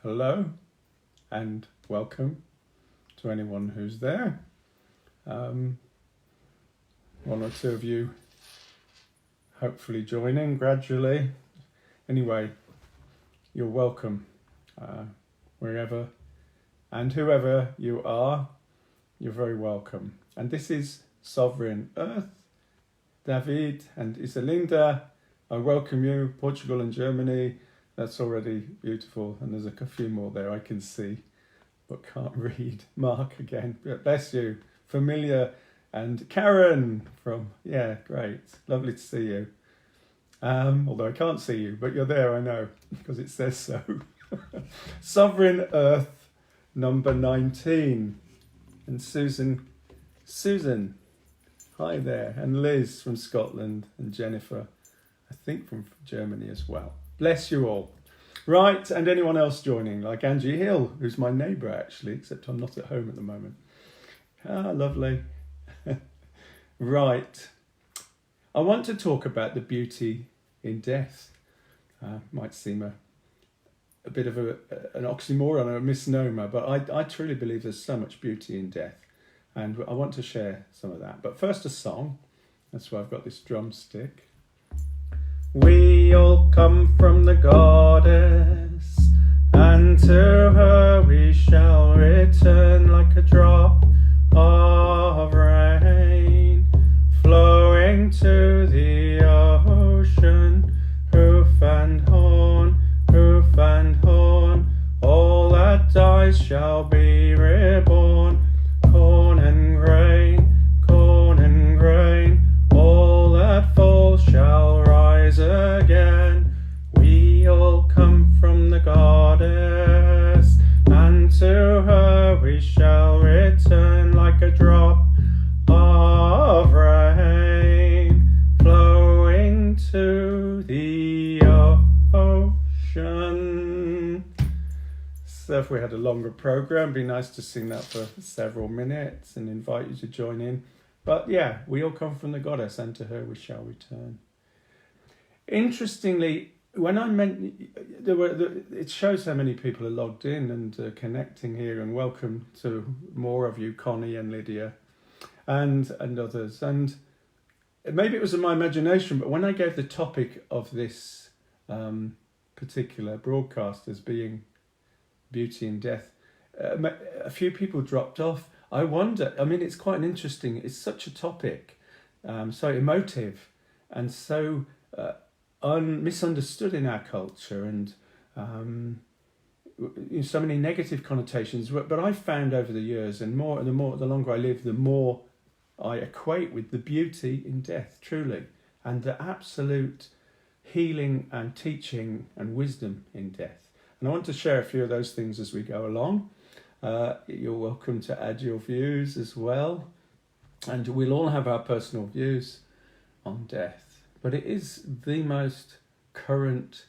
hello and welcome to anyone who's there. One or two of you hopefully joining gradually. Anyway, you're welcome wherever and whoever you are, you're very welcome. And this is Sovereign Earth. David and Isalinda, I welcome you. Portugal and Germany, that's already beautiful. And there's a few more there I can see, but can't read. Mark again, bless you. Familiar. And Karen from, great. Lovely to see you. Although I can't see you, but you're there, I know, because it says so. Sovereign Earth, number 19. And Susan, hi there. And Liz from Scotland, and Jennifer, I think from Germany as well. Bless you all. Right, and anyone else joining, like Angie Hill, who's my neighbour actually, except I'm not at home at the moment. Ah, lovely. Right. I want to talk about the beauty in death. Might seem a bit of an oxymoron or a misnomer, but I truly believe there's so much beauty in death. And I want to share some of that. But first a song. That's why I've got this drumstick. We all come from the goddess, and to her we shall return like a drop of rain, flowing to the ocean. Hoof and horn, all that dies shall be reborn. Corn and grain, all that falls shall rise again. We all come from the goddess, and to her we shall return like a drop of rain, flowing to the ocean. So if we had a longer program, it'd be nice to sing that for several minutes and invite you to join in. But yeah, we all come from the goddess, and to her we shall return. Interestingly, when I meant it shows how many people are logged in and connecting here, and welcome to more of you, Connie and Lydia, and others. And maybe it was in my imagination, but when I gave the topic of this particular broadcast as being beauty in death, a few people dropped off. I wonder, it's quite an interesting, it's such a topic, so emotive and so misunderstood in our culture, and so many negative connotations. But I found over the years, and the longer I live, the more I equate with the beauty in death, truly, and the absolute healing and teaching and wisdom in death. And I want to share a few of those things as we go along. You're welcome to add your views as well. And we'll all have our personal views on death. But it is the most current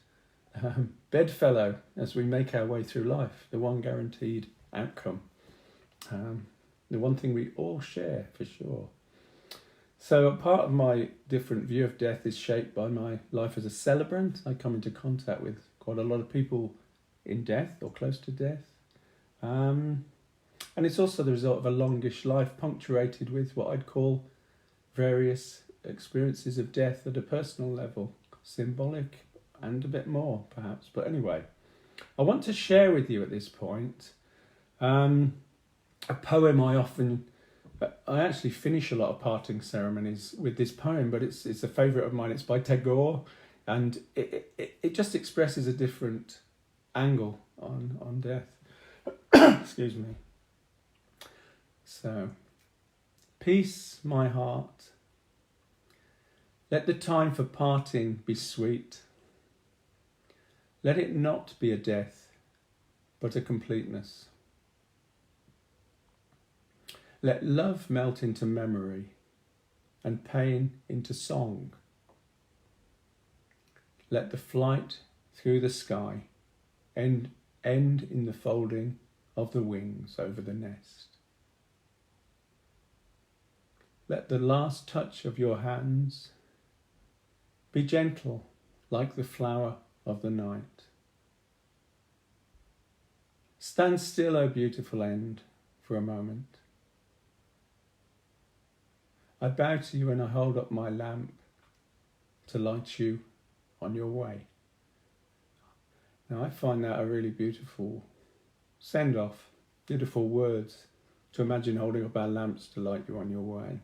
bedfellow as we make our way through life, the one guaranteed outcome. The one thing we all share, for sure. So a part of my different view of death is shaped by my life as a celebrant. I come into contact with quite a lot of people in death or close to death. And it's also the result of a longish life punctuated with what I'd call various experiences of death at a personal level, symbolic and a bit more perhaps. But anyway, I want to share with you at this point a poem I actually finish a lot of parting ceremonies with this poem, but it's a favourite of mine. It's by Tagore, and it just expresses a different angle on death. Excuse me. So, peace, my heart. Let the time for parting be sweet. Let it not be a death, but a completeness. Let love melt into memory, and pain into song. Let the flight through the sky end in the folding of the wings over the nest. Let the last touch of your hands be gentle like the flower of the night. Stand still, O beautiful end, for a moment. I bow to you and I hold up my lamp to light you on your way. Now I find that a really beautiful send-off, beautiful words to imagine holding up our lamps to light you on your way.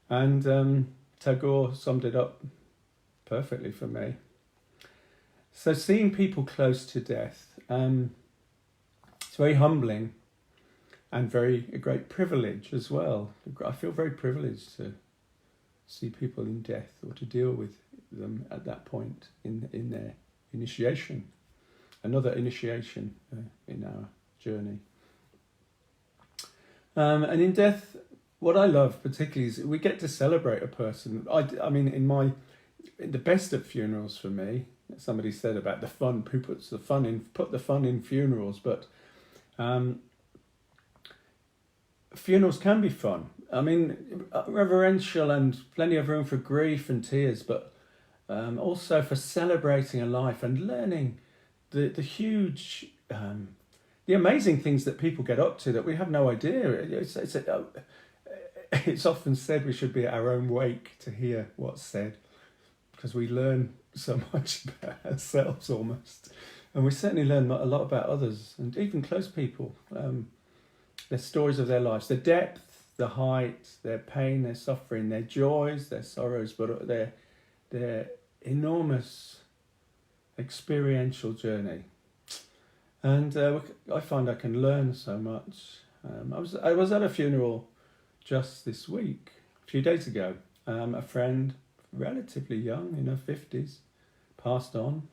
And Tagore summed it up perfectly for me. So seeing people close to death, it's very humbling and a great privilege as well. I feel very privileged to see people in death or to deal with them at that point in their initiation, another initiation in our journey. And in death, what I love particularly is we get to celebrate a person. I mean, in the best of funerals for me, somebody said about the fun, who put the fun in funerals, but funerals can be fun. I mean, reverential and plenty of room for grief and tears, but also for celebrating a life and learning the huge, the amazing things that people get up to that we have no idea. It's often said we should be at our own wake to hear what's said, because we learn so much about ourselves almost, and we certainly learn a lot about others and even close people, their stories of their lives, the depth, the height, their pain, their suffering, their joys, their sorrows, but their enormous experiential journey. And I find I can learn so much. I was at a funeral just this week, a few days ago. A friend, relatively young, in her 50s, passed on,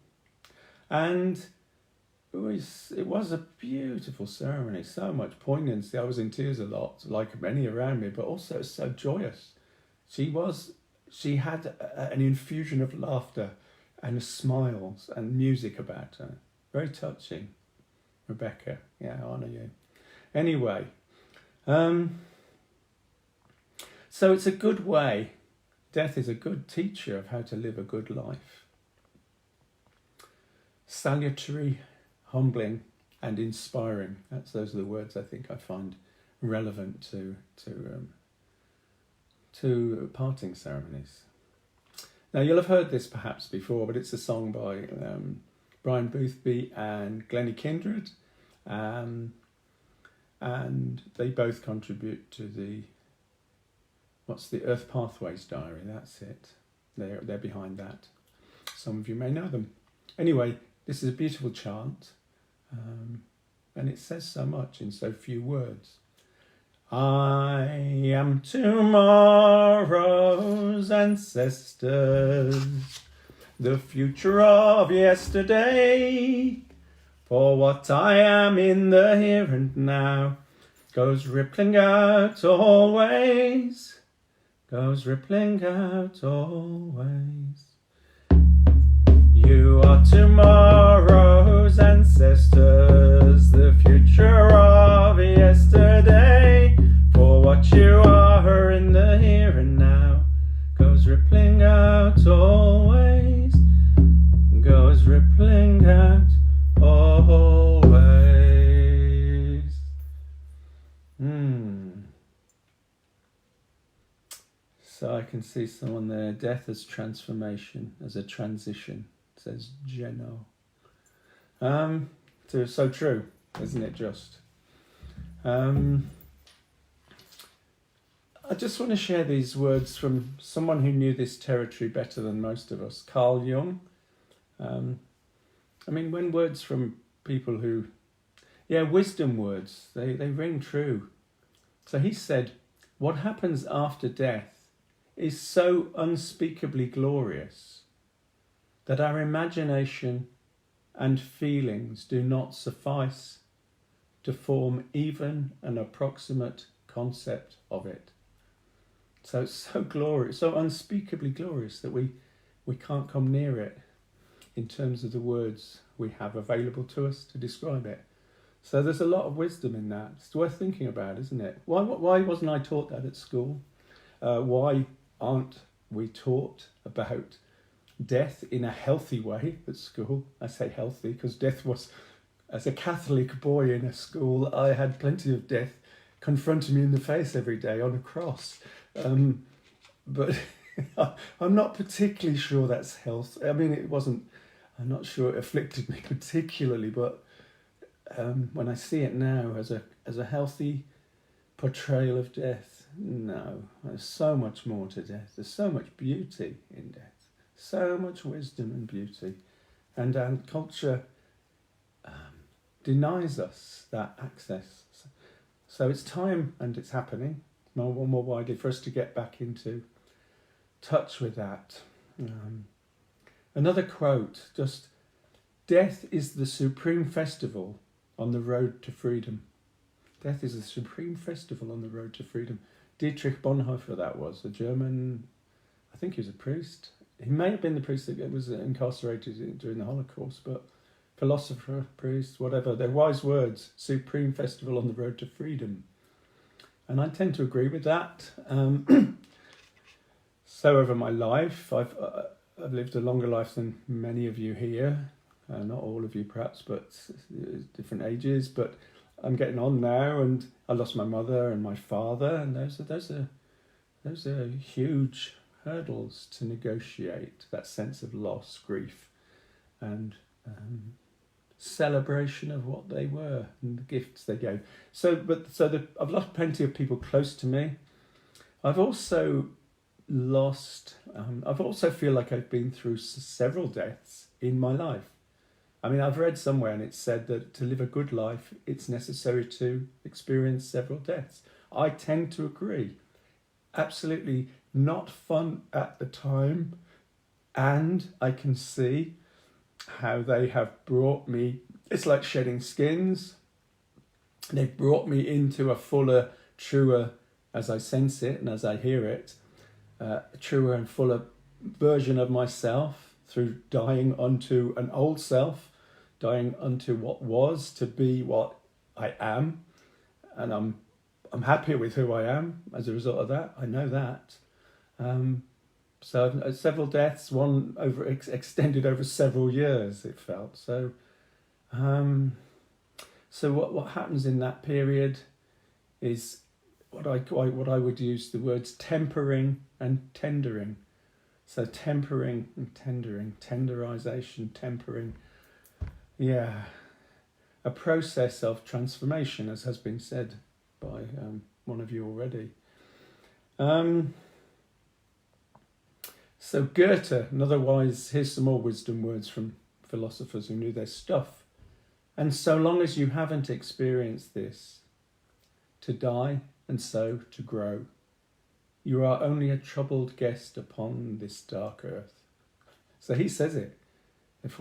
and it was a beautiful ceremony. So much poignancy. I was in tears a lot, like many around me, but also so joyous. She had an infusion of laughter and smiles and music about her. Very touching. Rebecca, yeah, I honour you. Anyway, so it's a good way. Death is a good teacher of how to live a good life. Salutary, humbling, and inspiring. Those are the words I think I find relevant to parting ceremonies. Now you'll have heard this perhaps before, but it's a song by Brian Boothby and Glennie Kindred, and they both contribute to the Earth Pathways Diary. That's it. They're behind that. Some of you may know them. Anyway, this is a beautiful chant, and it says so much in so few words. I am tomorrow's ancestors, the future of yesterday. For what I am in the here and now goes rippling out always, goes rippling out always. You are tomorrow's ancestors, the future of yesterday. For what you are in the here and now goes rippling out always, goes rippling out always. So I can see someone there. Death as transformation, as a transition, says Geno. So true, isn't it just? I just want to share these words from someone who knew this territory better than most of us, Carl Jung. When words from people who, wisdom words, they ring true. So he said, what happens after death is so unspeakably glorious that our imagination and feelings do not suffice to form even an approximate concept of it. So it's so glorious, so unspeakably glorious that we can't come near it in terms of the words we have available to us to describe it. So there's a lot of wisdom in that. It's worth thinking about, isn't it? Why wasn't I taught that at school? Why aren't we taught about death in a healthy way at school? I say healthy because death was as a Catholic boy in a school, I had plenty of death confronting me in the face every day on a cross. But I'm not particularly sure that's health. I mean, I'm not sure it afflicted me particularly, but when I see it now as a healthy portrayal of death, no, there's so much more to death. There's so much beauty in death, so much wisdom and beauty, and culture denies us that access. So it's time, and it's happening more widely, for us to get back into touch with that. Another quote, just, death is the supreme festival on the road to freedom. Death is the supreme festival on the road to freedom. Dietrich Bonhoeffer, that was, a German, I think he was a priest. He may have been the priest that was incarcerated during the Holocaust, but philosopher, priest, whatever, they're wise words, supreme festival on the road to freedom. And I tend to agree with that. So over my life, I've lived a longer life than many of you here. Not all of you perhaps, but different ages. But I'm getting on now, and I lost my mother and my father, and those are huge hurdles to negotiate. That sense of loss, grief, and celebration of what they were and the gifts they gave. I've lost plenty of people close to me. I've also feel like I've been through several deaths in my life. I mean, I've read somewhere and it said that to live a good life, it's necessary to experience several deaths. I tend to agree. Absolutely not fun at the time, and I can see how they have brought me, it's like shedding skins. They've brought me into a fuller, truer, as I sense it and as I hear it, a truer and fuller version of myself through dying unto an old self, dying unto what was to be what I am. And I'm happier with who I am as a result of that. I know that. So several deaths, one extended over several years, it felt. So what happens in that period is what I would use the words tempering and tendering. So tempering and tendering, tenderization, tempering. Yeah, a process of transformation, as has been said by one of you already. So Goethe, here's some more wisdom words from philosophers who knew their stuff. And so long as you haven't experienced this, to die and so to grow, you are only a troubled guest upon this dark earth. So he says it. Death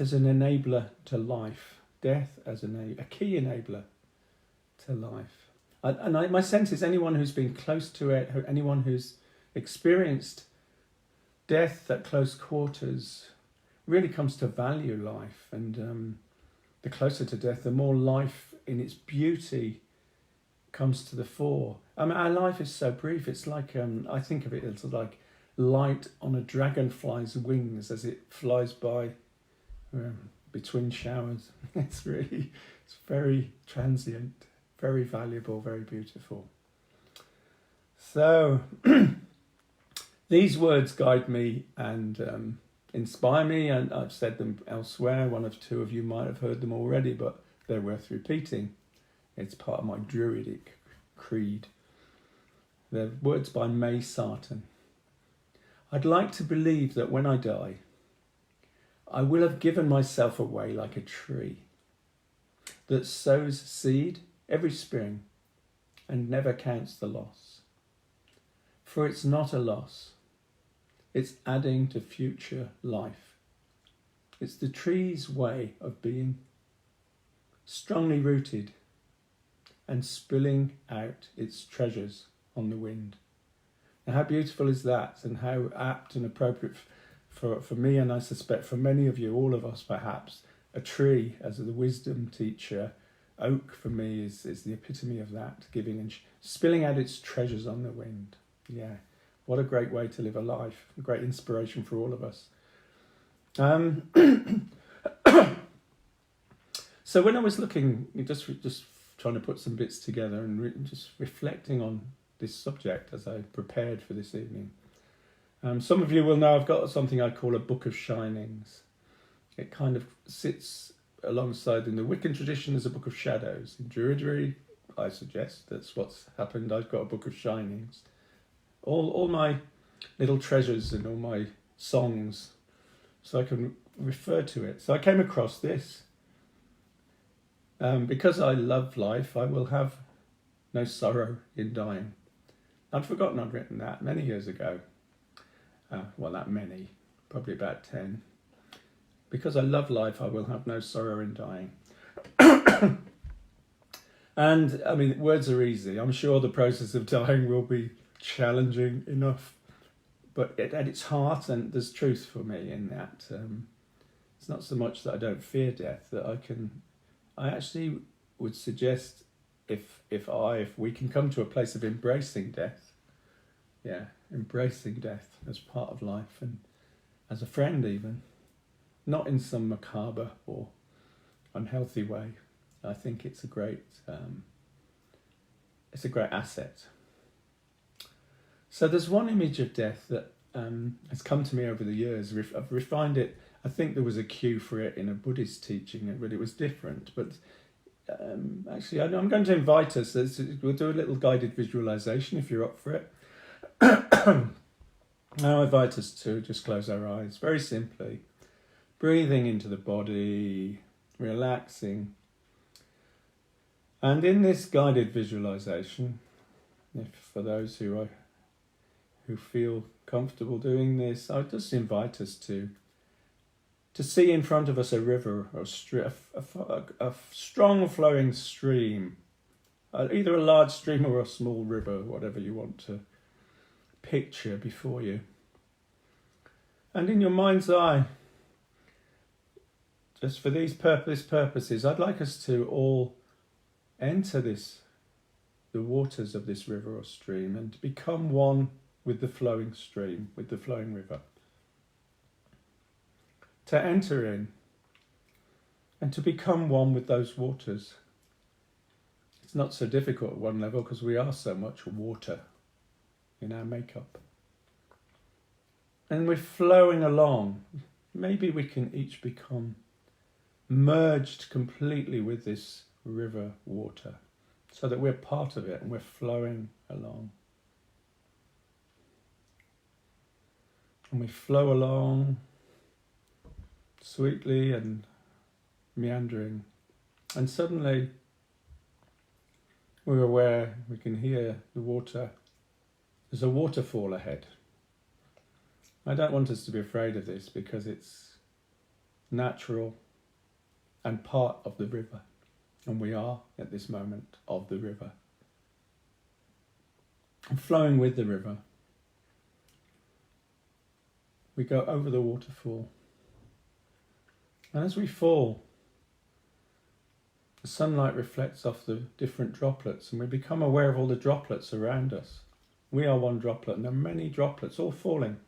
as an enabler to life. Death as a key enabler to life. My sense is anyone who's been close to it, anyone who's experienced death at close quarters, really comes to value life. And the closer to death, the more life in its beauty comes to the fore. I mean, our life is so brief. It's like, I think of it as like light on a dragonfly's wings as it flies by between showers. It's very transient, very valuable, very beautiful. So these words guide me and inspire me, and I've said them elsewhere. One of two of you might have heard them already, but they're worth repeating. It's part of my Druidic creed. They're words by May Sarton. I'd like to believe that when I die, I will have given myself away like a tree that sows seed every spring and never counts the loss. For it's not a loss. It's adding to future life. It's the tree's way of being, strongly rooted and spilling out its treasures on the wind. Now, how beautiful is that, and how apt and appropriate for me, and I suspect for many of you, all of us perhaps. A tree as the wisdom teacher. Oak for me is the epitome of that, giving and spilling out its treasures on the wind. Yeah, what a great way to live a life, a great inspiration for all of us. Um, so when I was looking, just trying to put some bits together and just reflecting on this subject as I prepared for this evening, some of you will know I've got something I call a Book of Shinings. It kind of sits alongside in the Wiccan tradition as a Book of Shadows. In Druidry, I suggest that's what's happened. I've got a Book of Shinings. All my little treasures and all my songs, so I can refer to it. So I came across this. Because I love life, I will have no sorrow in dying. I'd forgotten I'd written that many years ago. Well, not many, probably about 10. Because I love life, I will have no sorrow in dying. And, I mean, words are easy. I'm sure the process of dying will be challenging enough. But at its heart, and there's truth for me in that. It's not so much that I don't fear death, that I actually would suggest if we can come to a place of embracing death, embracing death as part of life and as a friend even, not in some macabre or unhealthy way. I think it's a great asset. So there's one image of death that has come to me over the years. I've refined it. I think there was a cue for it in a Buddhist teaching, but it was different. But actually, I'm going to invite us. We'll do a little guided visualization if you're up for it. Now I invite us to just close our eyes, very simply. Breathing into the body, relaxing. And in this guided visualization, if for those who feel comfortable doing this, I just invite us to see in front of us a river or a strong flowing stream, either a large stream or a small river, whatever you want to picture before you. And in your mind's eye, just for these purposes, I'd like us to all enter the waters of this river or stream and become one with the flowing stream, with the flowing river. To enter in and to become one with those waters. It's not so difficult at one level because we are so much water in our makeup. And we're flowing along. Maybe we can each become merged completely with this river water so that we're part of it and we're flowing along. And we flow along sweetly and meandering. And suddenly we're aware, we can hear the water. There's a waterfall ahead. I don't want us to be afraid of this because it's natural and part of the river. And we are, at this moment, of the river. And flowing with the river, we go over the waterfall. And as we fall, the sunlight reflects off the different droplets and we become aware of all the droplets around us. We are one droplet and there are many droplets all falling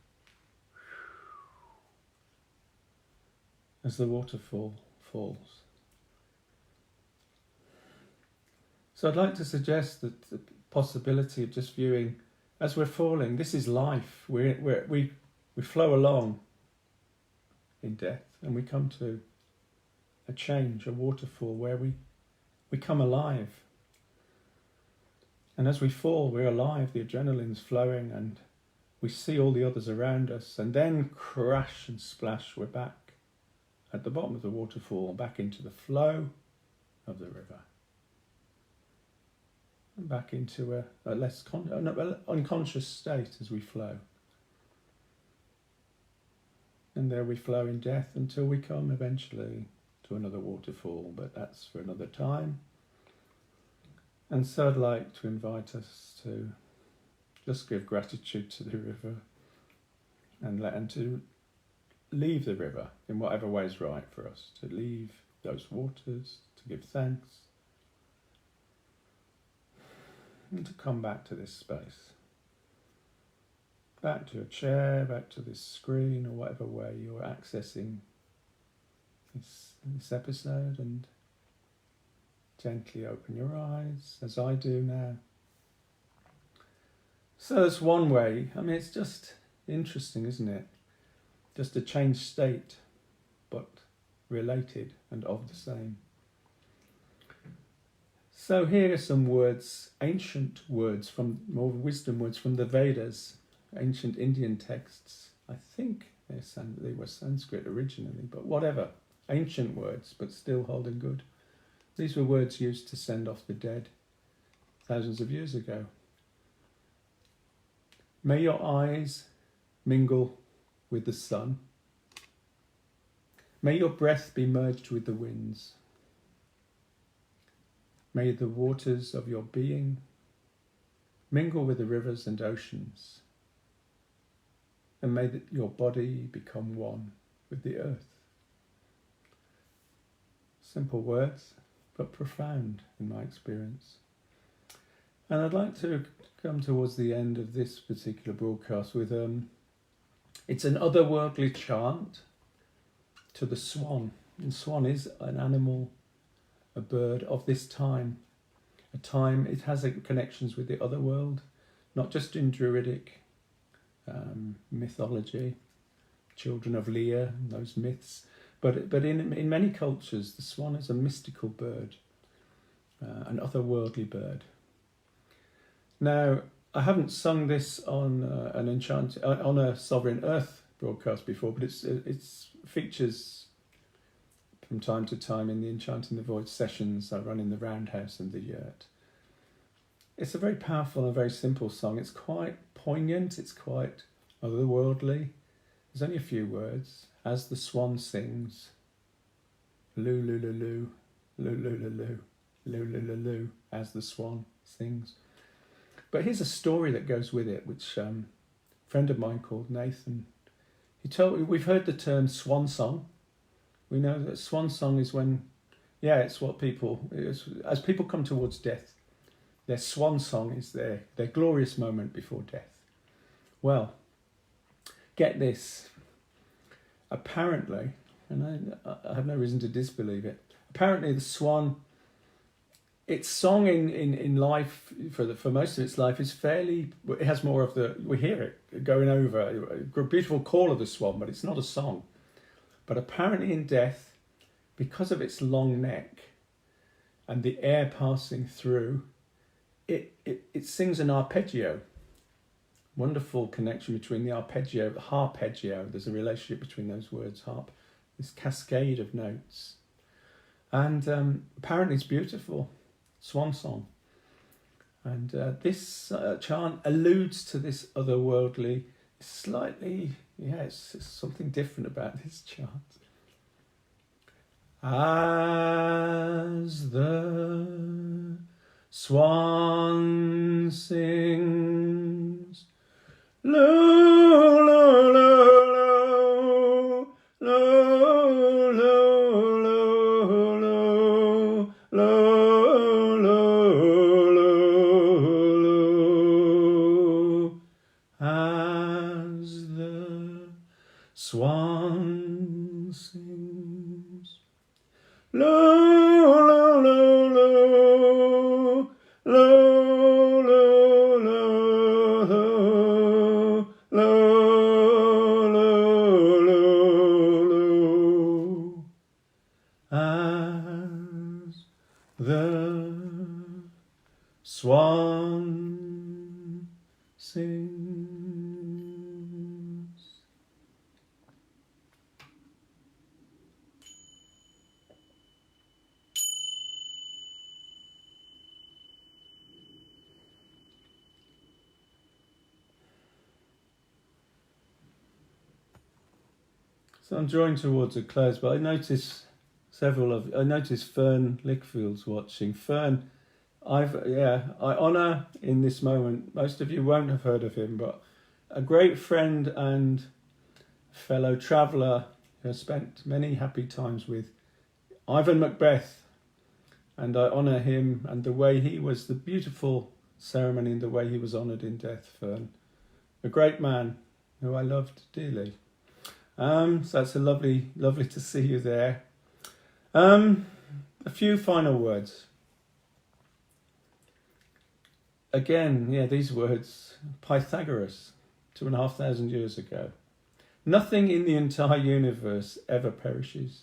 as the waterfall falls. So I'd like to suggest that the possibility of just viewing as we're falling, this is life. We flow along in death and we come to a change, a waterfall where we come alive. And as we fall, we're alive, the adrenaline's flowing and we see all the others around us and then crash and splash, we're back at the bottom of the waterfall, back into the flow of the river. And back into a less unconscious state as we flow. And there we flow in death until we come eventually to another waterfall, but that's for another time. And so I'd like to invite us to just give gratitude to the river and to leave the river in whatever way is right for us, to leave those waters, to give thanks, and to come back to this space. back to a chair, back to this screen, or whatever way you're accessing this episode, and gently open your eyes, as I do now. So that's one way. I mean, it's just interesting, isn't it? Just a changed state, but related and of the same. So here are some words, ancient words, from more wisdom words from the Vedas, ancient Indian texts. I think they were Sanskrit originally, but whatever. Ancient words, but still holding good. These were words used to send off the dead thousands of years ago. May your eyes mingle with the sun. May your breath be merged with the winds. May the waters of your being mingle with the rivers and oceans. And may your body become one with the earth. Simple words, but profound in my experience. And I'd like to come towards the end of this particular broadcast with it's an otherworldly chant to the swan. And swan is an animal, a bird of this time. A time, it has connections with the other world, not just in Druidic mythology, children of Lear, those myths, but in many cultures the swan is a mystical bird, an otherworldly bird. Now, I haven't sung this on on a Sovereign Earth broadcast before, but it's features from time to time in the Enchanting the Void sessions I run in the Roundhouse and the Yurt. It's a very powerful and very simple song. It's quite poignant, it's quite otherworldly. There's only a few words. As the swan sings, loo loo loo loo, loo loo loo loo, loo loo loo loo, as the swan sings. But here's a story that goes with it, which a friend of mine called Nathan, we've heard the term swan song. We know that swan song is when, it's what as people come towards death, their swan song is their glorious moment before death. Well, get this. Apparently, and I have no reason to disbelieve it, apparently the swan, its song in life, for most of its life, is it has more of we hear it going over, a beautiful call of the swan, but it's not a song. But apparently in death, because of its long neck and the air passing through, it sings an arpeggio. Wonderful connection between the arpeggio, the harpeggio. There's a relationship between those words, harp, this cascade of notes. And apparently it's beautiful. Swan song. And this chant alludes to this otherworldly, slightly, it's something different about this chant. As the swan sings, low, low, low, low, low, low, low, low, low, low, as the swan sings, low, low, low, low, low, low, low, low, low, low, as the swan sings. So I'm drawing towards a close, but I notice Fern Lickfield's watching. Fern, I honour in this moment, most of you won't have heard of him, but a great friend and fellow traveller who I spent many happy times with, Ivan Macbeth, and I honour him and the way he was, the beautiful ceremony and the way he was honoured in death, Fern. a great man who I loved dearly. So it's a lovely to see you there. A few final words. Again, these words, Pythagoras, 2,500 years ago. Nothing in the entire universe ever perishes.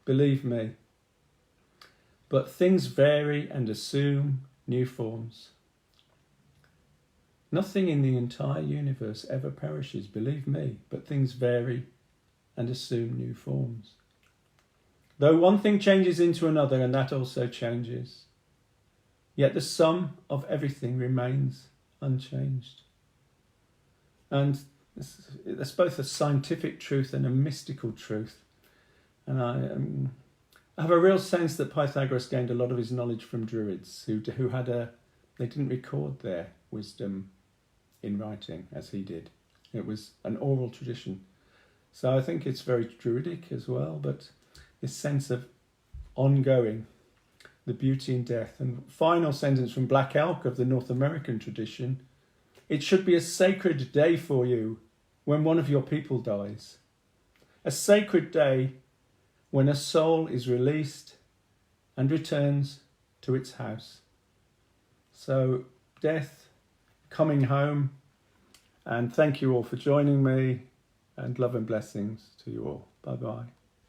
Believe me. But things vary and assume new forms. Nothing in the entire universe ever perishes, believe me, but things vary and assume new forms. Though one thing changes into another, and that also changes, yet the sum of everything remains unchanged. And that's both a scientific truth and a mystical truth. And I have a real sense that Pythagoras gained a lot of his knowledge from Druids who they didn't record their wisdom in writing as he did. It was an oral tradition. So I think it's very Druidic as well, but this sense of ongoing, the beauty in death. And final sentence from Black Elk of the North American tradition: it should be a sacred day for you when one of your people dies. A sacred day when a soul is released and returns to its house. So death, coming home, and thank you all for joining me, and love and blessings to you all. Bye-bye.